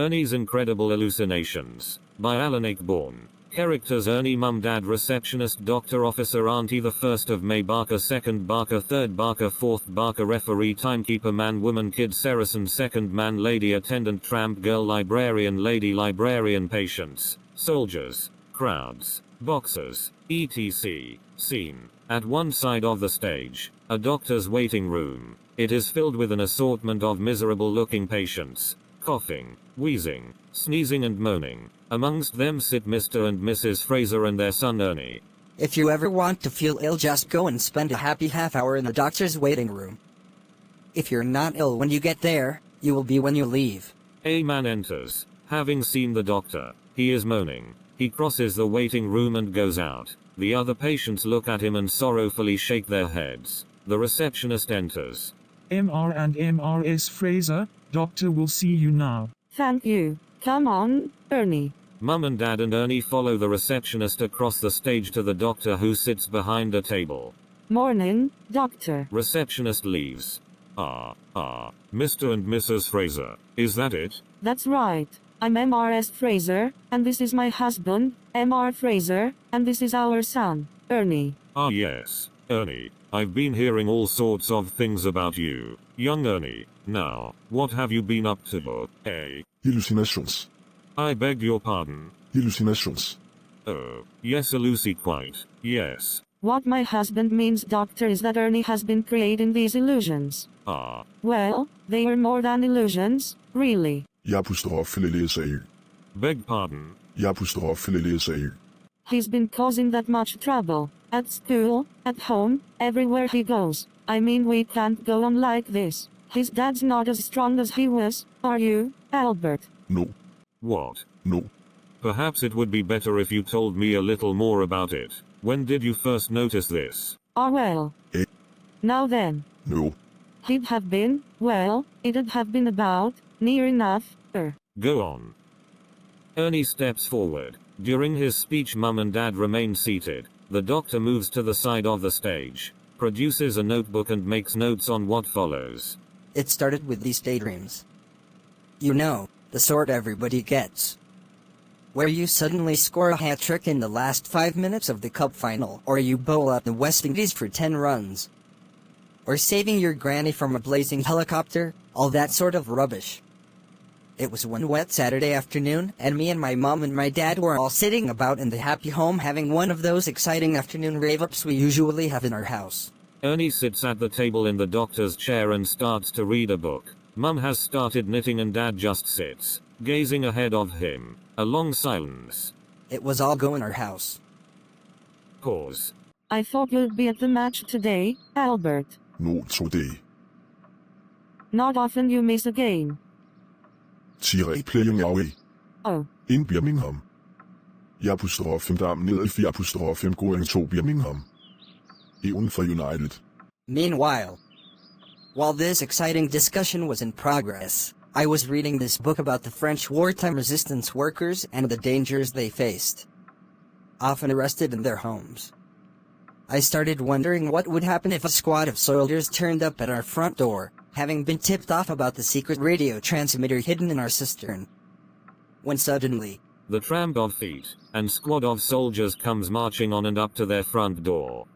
Ernie's Incredible Illucinations, by Alan Ayckbourn. Characters: Ernie, Mum, Dad, Receptionist, Doctor, Officer, Auntie, the 1st of May, Barker, 2nd Barker, 3rd Barker, 4th Barker, Referee, Timekeeper, Man, Woman, Kid, Saracen, 2nd Man, Lady, Attendant, Tramp, Girl, Librarian, Lady, Librarian, Patients, Soldiers, Crowds, Boxers, etc. Scene: at one side of the stage, a doctor's waiting room. It is filled with an assortment of miserable-looking patients, coughing, wheezing, sneezing and moaning. Amongst them sit Mr. and Mrs. Fraser and their son Ernie. If you ever want to feel ill, just go and spend a happy half hour in the doctor's waiting room. If you're not ill when you get there, you will be when you leave. A man enters, having seen the doctor. He is moaning. He crosses the waiting room and goes out. The other patients look at him and sorrowfully shake their heads. The receptionist enters. MR and MRS Fraser, doctor will see you now. Thank you. Come on, Ernie. Mum and Dad and Ernie follow the receptionist across the stage to the doctor, who sits behind a table. Morning, doctor. Receptionist leaves. Mr. and Mrs. Fraser, is that it? That's right. I'm MRS Fraser, and this is my husband, MR Fraser, and this is our son, Ernie. Ah yes, Ernie. I've been hearing all sorts of things about you, young Ernie. Now, what have you been up to? Illucinations. I beg your pardon? Illucinations. Oh, yes, quite, yes. What my husband means, doctor, is that Ernie has been creating these illusions. Well, they are more than illusions, really. Jeg puster op for lidt SAU. Beg pardon? Jeg puster op for lidt SAU. He's been causing that much trouble. At school, at home, everywhere he goes. I mean, we can't go on like this. His dad's not as strong as he was, are you, Albert? No. What? No. Perhaps it would be better if you told me a little more about it. When did you first notice this? Well. Now then. No. It'd have been about, near enough, Go on. Ernie steps forward. During his speech, Mum and Dad remain seated. The doctor moves to the side of the stage, produces a notebook and makes notes on what follows. It started with these daydreams. You know, the sort everybody gets. Where you suddenly score a hat-trick in the last 5 minutes of the cup final, or you bowl out the West Indies for 10 runs. Or saving your granny from a blazing helicopter, all that sort of rubbish. It was one wet Saturday afternoon, and me and my mom and my dad were all sitting about in the happy home having one of those exciting afternoon rave-ups we usually have in our house. Ernie sits at the table in the doctor's chair and starts to read a book. Mum has started knitting and Dad just sits, gazing ahead of him. A long silence. It was all go in our house. Pause. I thought you'd be at the match today, Albert. No today. Not often you miss a game. Tiré playing away. Oh. In Birmingham. Jeg puster op 5 dam ned i 4 puster op 5 going to Birmingham. Even for United. Meanwhile, while this exciting discussion was in progress, I was reading this book about the French wartime resistance workers and the dangers they faced. Often arrested in their homes. I started wondering what would happen if a squad of soldiers turned up at our front door, having been tipped off about the secret radio transmitter hidden in our cistern. When suddenly, the tramp of feet and squad of soldiers comes marching on and up to their front door.